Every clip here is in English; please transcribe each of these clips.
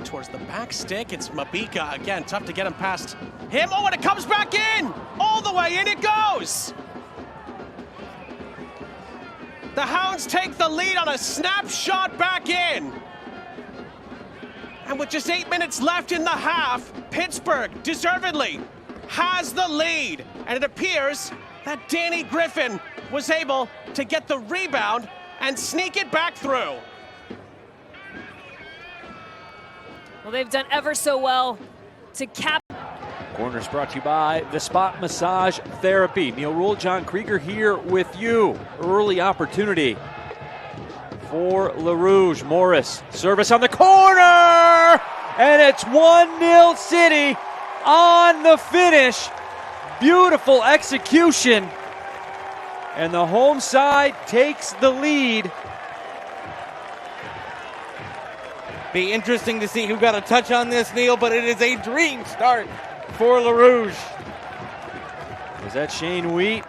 towards the back stick. It's Mabika again, tough to get him past him. Oh, and it comes back in! All the way in it goes! The Hounds take the lead on a snapshot back in. And with just 8 minutes left in the half, Pittsburgh deservedly has the lead. And it appears that Danny Griffin was able to get the rebound and sneak it back through. Well, they've done ever so well to cap. Corners brought to you by the Spot Massage Therapy. Neil Rule, John Krieger here with you. Early opportunity for LaRouge. Morris, service on the corner! And it's 1-0 City on the finish. Beautiful execution. And the home side takes the lead. Be interesting to see who got a touch on this, Neil, but it is a dream start for LaRouge. Was that Shane Wheat?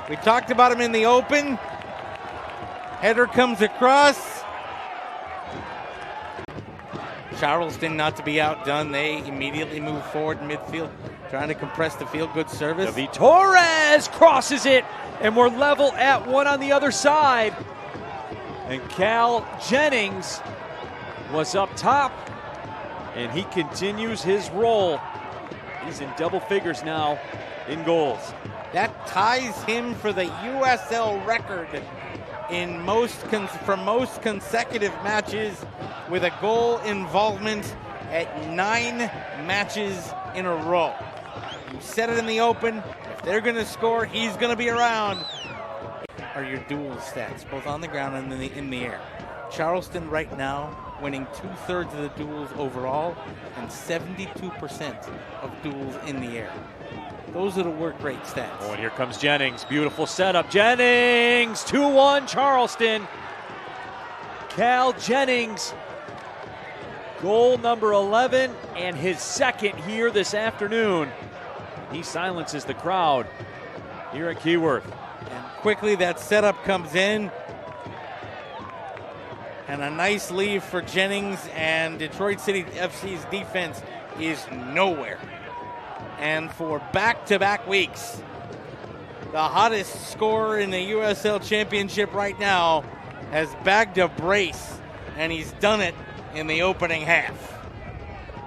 We talked about him in the open. Header comes across. Charleston not to be outdone. They immediately move forward in midfield, trying to compress the field. Good service. Torres crosses it, and we're level at one on the other side. And Cal Jennings was up top, and he continues his role. He's in double figures now in goals. That ties him for the USL record in most consecutive matches with a goal involvement at 9 matches in a row. You said it in the open. If they're going to score, he's going to be around. Are your duel stats, both on the ground and in the air? Charleston right now winning 2/3 of the duels overall and 72% of duels in the air. Those are the work rate stats. Oh, and here comes Jennings. Beautiful setup. Jennings, 2-1 Charleston. Cal Jennings, goal number 11 and his second here this afternoon. He silences the crowd here at Keyworth. And quickly that setup comes in. And a nice leave for Jennings, and Detroit City FC's defense is nowhere. And for back-to-back weeks, the hottest scorer in the USL Championship right now has bagged a brace, and he's done it in the opening half.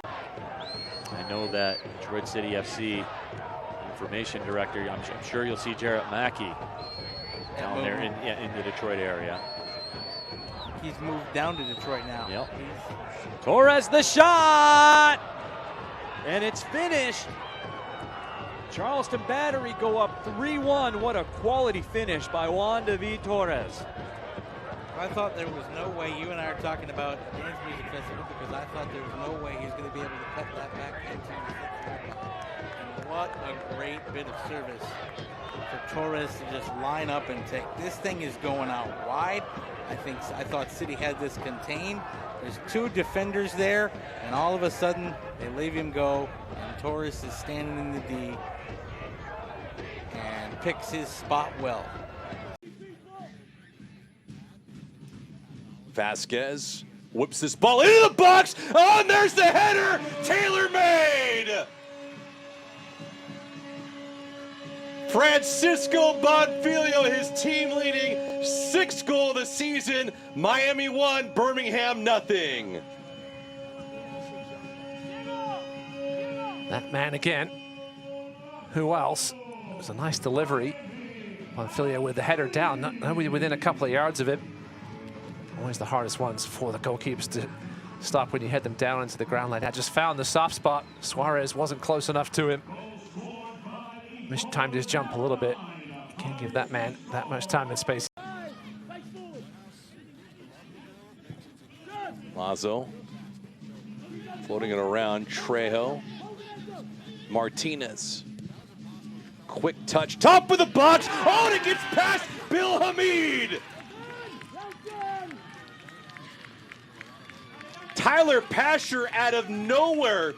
I know that Detroit City FC information director, I'm sure you'll see Jarrett Mackey down there in the Detroit area. He's moved down to Detroit now. Yep. Torres the shot! And it's finished. Charleston Battery go up 3-1. What a quality finish by Juan David Torres. I thought there was no way, you and I are talking about Dance Music Festival, because I thought there was no way he's going to be able to cut that back into the 6th. And what a great bit of service for Torres to just line up and take. This thing is going out wide. I thought City had this contained. There's 2 defenders there, and all of a sudden they leave him go, and Torres is standing in the D and picks his spot well. Vasquez whips this ball into the box. Oh, and there's the header, tailor-made. Francisco Bonfiglio, his team leading 6th goal of the season. Miami 1, Birmingham nothing. That man again. Who else? It was a nice delivery. Bonfiglio with the header down. Nobody within a couple of yards of it. Always the hardest ones for the goalkeepers to stop when you head them down into the ground like that. Just found the soft spot. Suarez wasn't close enough to him. Timed his jump a little bit. Can't give that man that much time and space. Lazo floating it around. Trejo. Martinez. Quick touch. Top of the box. Oh, and it gets past Bill Hamid. Tyler Pasher out of nowhere,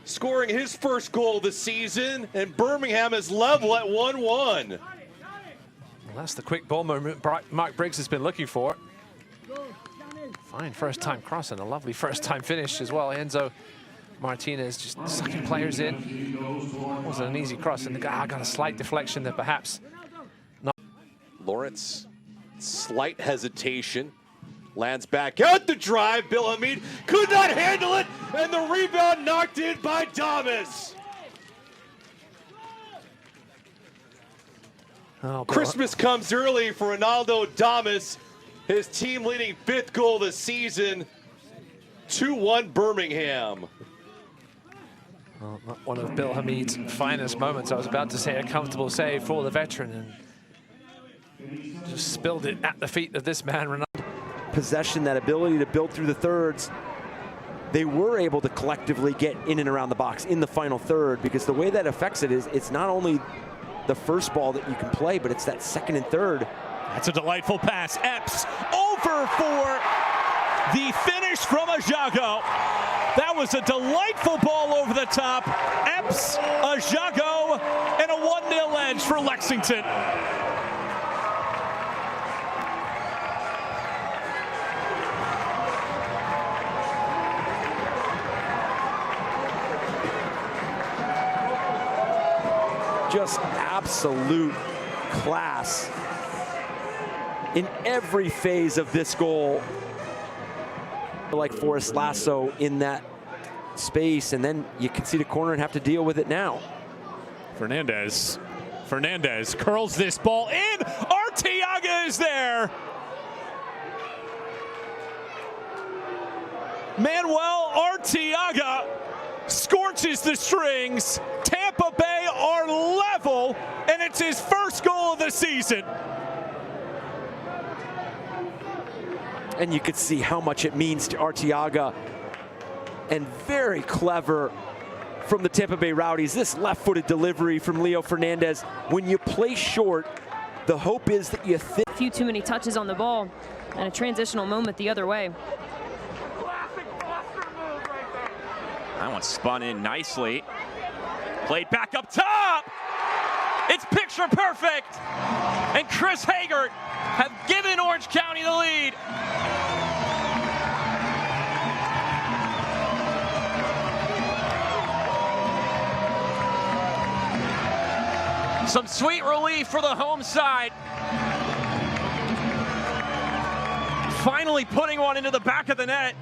scoring his first goal of the season, and Birmingham is level at 1-1. Well, that's the quick ball movement Mark Briggs has been looking for. Fine first-time cross and a lovely first-time finish as well. Enzo Martinez just sucking players in. It wasn't an easy cross, and the guy got a slight deflection that perhaps not. Lawrence, slight hesitation. Lands back out the drive. Bill Hamid could not handle it, and the rebound knocked in by Damus. Oh, Christmas comes early for Ronaldo Damus. His team leading 5th goal this season. 2-1 Birmingham. Well, not one of Bill Hamid's finest moments. I was about to say a comfortable save for the veteran, and just spilled it at the feet of this man, Ronaldo. Possession, that ability to build through the thirds, they were able to collectively get in and around the box in the final third, because the way that affects it is it's not only the first ball that you can play, but it's that second and third. That's a delightful pass. Epps over for the finish from Ajago. That was a delightful ball over the top. Epps, Ajago, and a 1-0 edge for Lexington. Just absolute class in every phase of this goal. Like Forrest Lasso in that space, and then you can see the corner and have to deal with it now. Fernandez curls this ball in. Arteaga is there. Manuel Arteaga scorches the strings. Tampa Bay are level, and it's his first goal of the season. And you could see how much it means to Arteaga. And very clever from the Tampa Bay Rowdies. This left-footed delivery from Leo Fernandez. When you play short, the hope is that you think. A few too many touches on the ball and a transitional moment the other way. That one spun in nicely. Played back up top. It's picture perfect. And Chris Hegardt have given Orange County the lead. Some sweet relief for the home side. Finally putting one into the back of the net.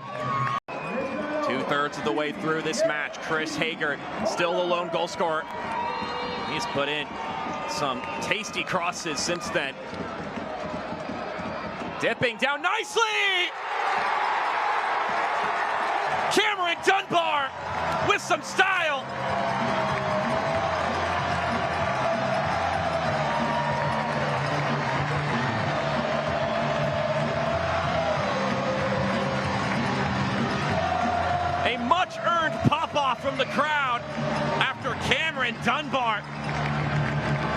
2/3 of the way through this match, Chris Hegardt still the lone goal scorer. He's put in some tasty crosses since then. Dipping down nicely! Cameron Dunbar with some style. A much-earned pop-off from the crowd after Cameron Dunbar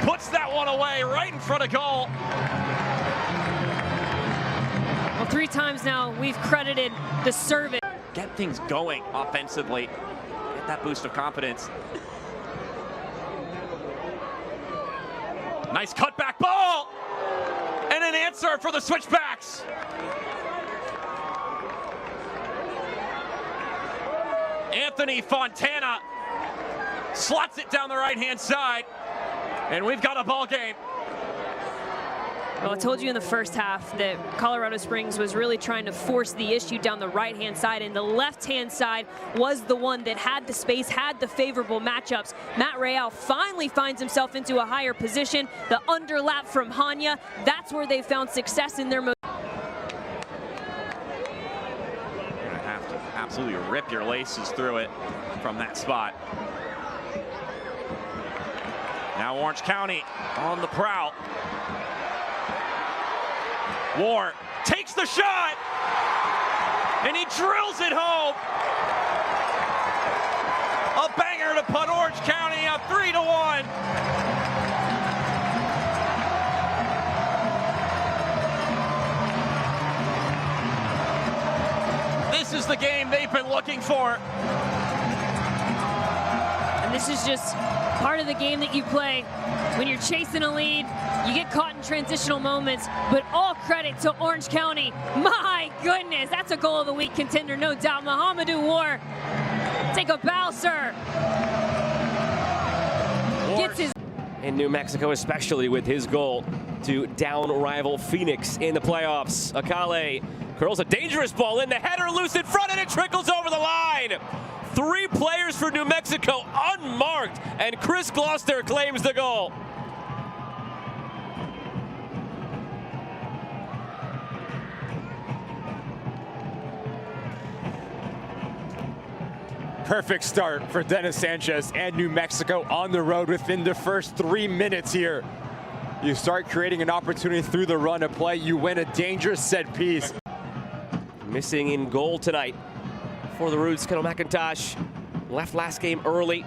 puts that one away right in front of goal. Well, 3 times now we've credited the service. Get things going offensively. Get that boost of confidence. Nice cutback ball! And an answer for the switchbacks. Anthony Fontana slots it down the right-hand side, and we've got a ball game. Well, I told you in the first half that Colorado Springs was really trying to force the issue down the right-hand side, and the left-hand side was the one that had the space, had the favorable matchups. Matt Real finally finds himself into a higher position. The underlap from Hanya, that's where they found success in their most. Absolutely rip your laces through it from that spot. Now Orange County on the prowl. War takes the shot, and he drills it home. A banger to put Orange County up 3-1. This is the game they've been looking for. And this is just part of the game that you play. When you're chasing a lead, you get caught in transitional moments, but all credit to Orange County. My goodness, that's a goal of the week contender, no doubt. Mouhamadou War, take a bow, sir. Gets his. In New Mexico, especially with his goal to down rival Phoenix in the playoffs. Akale curls a dangerous ball in, the header loose in front, and it trickles over the line. 3 players for New Mexico unmarked, and Chris Gloster claims the goal. Perfect start for Dennis Sanchez and New Mexico on the road within the first 3 minutes here. You start creating an opportunity through the run of play. You win a dangerous set piece. Missing in goal tonight for the Roots, Kendall McIntosh. Left last game early.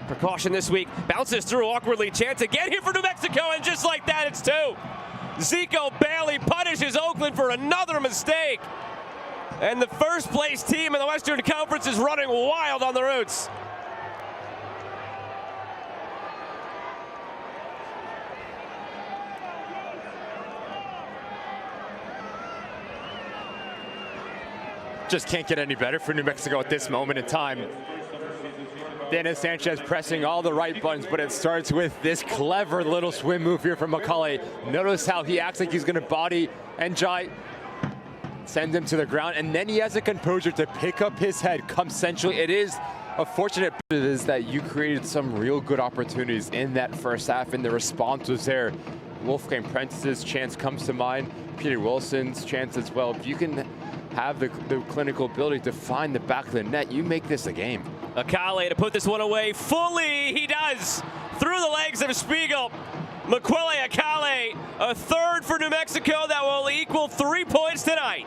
Precaution this week. Bounces through awkwardly. Chance again here for New Mexico, and just like that, it's 2. Zico Bailey punishes Oakland for another mistake. And the first place team in the Western Conference is running wild on the Roots. Just can't get any better for New Mexico at this moment in time. Dennis Sanchez pressing all the right buttons, but it starts with this clever little swim move here from Akale. Notice how he acts like he's going to body and Jai. Send him to the ground, and then he has a composure to pick up his head, come centrally. It is a fortunate bit is that you created some real good opportunities in that first half, and the response was there. Wolfgang Prentice's chance comes to mind, Peter Wilson's chance as well. If you can have the clinical ability to find the back of the net, you make this a game. Akale to put this one away fully. He does, through the legs of Spiegel. Mukwelle Akale, a 3rd for New Mexico that will equal 3 points tonight.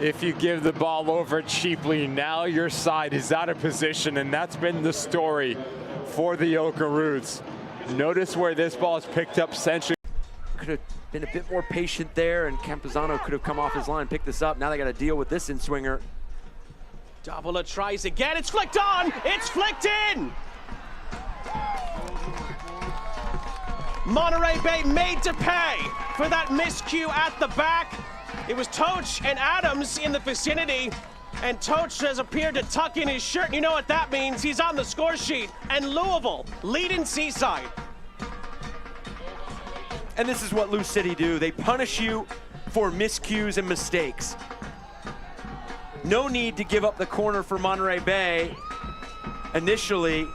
If you give the ball over cheaply, now your side is out of position, and that's been the story for the Oakaroos. Notice where this ball is picked up centrally. Could have been a bit more patient there, and Campuzano could have come off his line, picked this up. Now they got to deal with this in-swinger. Davila tries again. It's flicked on. It's flicked in. Monterey Bay made to pay for that miscue at the back. It was Totsch and Adams in the vicinity, and Totsch has appeared to tuck in his shirt. You know what that means. He's on the score sheet, and Louisville lead in Seaside. And this is what Lou City do. They punish you for miscues and mistakes. No need to give up the corner for Monterey Bay initially,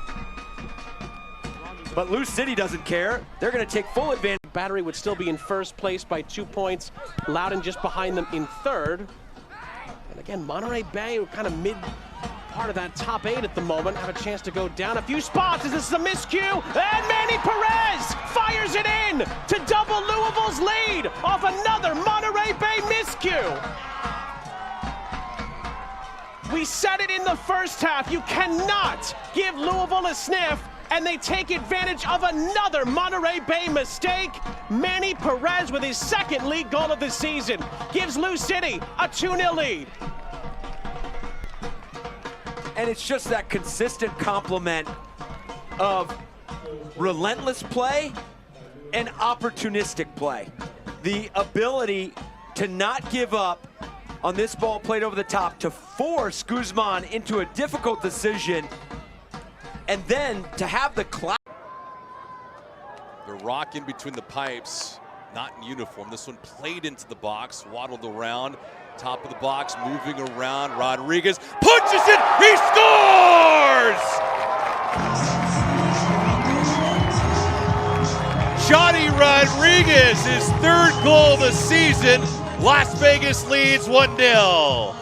but Lou City doesn't care. They're going to take full advantage. Battery would still be in first place by 2 points. Loudon just behind them in 3rd. And again, Monterey Bay are kind of mid part of that top 8 at the moment. Have a chance to go down a few spots as this is a miscue. And Manny Perez fires it in to double Louisville's lead off another Monterey Bay miscue. We said it in the first half. You cannot give Louisville a sniff, and they take advantage of another Monterey Bay mistake. Manny Perez with his 2nd league goal of the season gives Lou City a 2-0 lead. And it's just that consistent complement of relentless play and opportunistic play. The ability to not give up on this ball played over the top, to force Guzman into a difficult decision, and then to have the clout. The rock in between the pipes, not in uniform. This one played into the box, waddled around, top of the box, moving around. Rodriguez punches it, he scores! Johnny Rodriguez, his 3rd goal of the season. Las Vegas leads 1-0.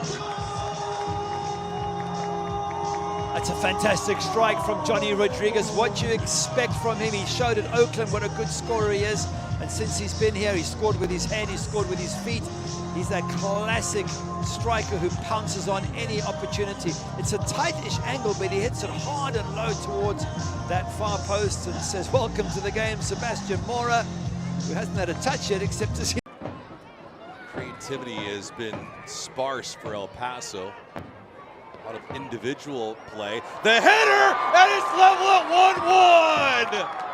That's a fantastic strike from Johnny Rodriguez. What you expect from him. He showed at Oakland what a good scorer he is. And since he's been here, he scored with his hand, he scored with his feet. He's that classic striker who pounces on any opportunity. It's a tight-ish angle, but he hits it hard and low towards that far post and says, welcome to the game, Sebastian Mora. who hasn't had a touch yet except to see. Creativity has been sparse for El Paso. A lot of individual play. The header, and it's level at 1-1.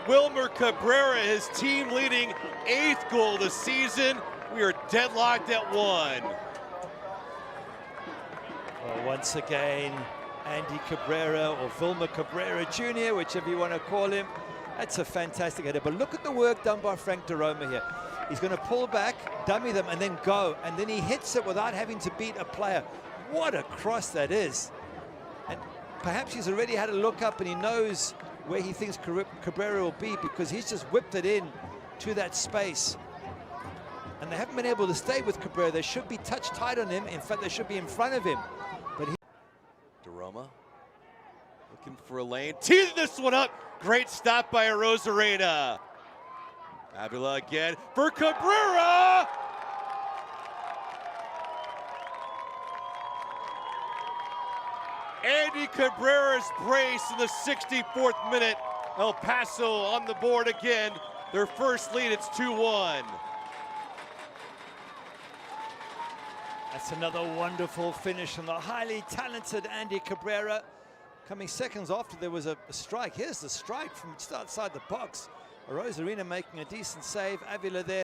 Wilmer Cabrera, his team leading 8th goal of the season. We are deadlocked at 1. Well, once again, Andy Cabrera or Wilmer Cabrera Jr., whichever you want to call him. That's a fantastic header. But look at the work done by Frank DeRoma here. He's going to pull back, dummy them, and then go. And then he hits it without having to beat a player. What a cross that is. And perhaps he's already had a look up and he knows where he thinks Cabrera will be, because he's just whipped it in to that space. And they haven't been able to stay with Cabrera. They should be touch tight on him. In fact, they should be in front of him. But DeRoma looking for a lane, teasing this one up. Great stop by Rosarena. Avila again for Cabrera. Andy Cabrera's brace in the 64th minute. El Paso on the board again. Their first lead, it's 2-1. that's another wonderful finish from the highly talented Andy Cabrera. Coming seconds after there was a strike. Here's the strike from just outside the box. Rosarena making a decent save. Avila there.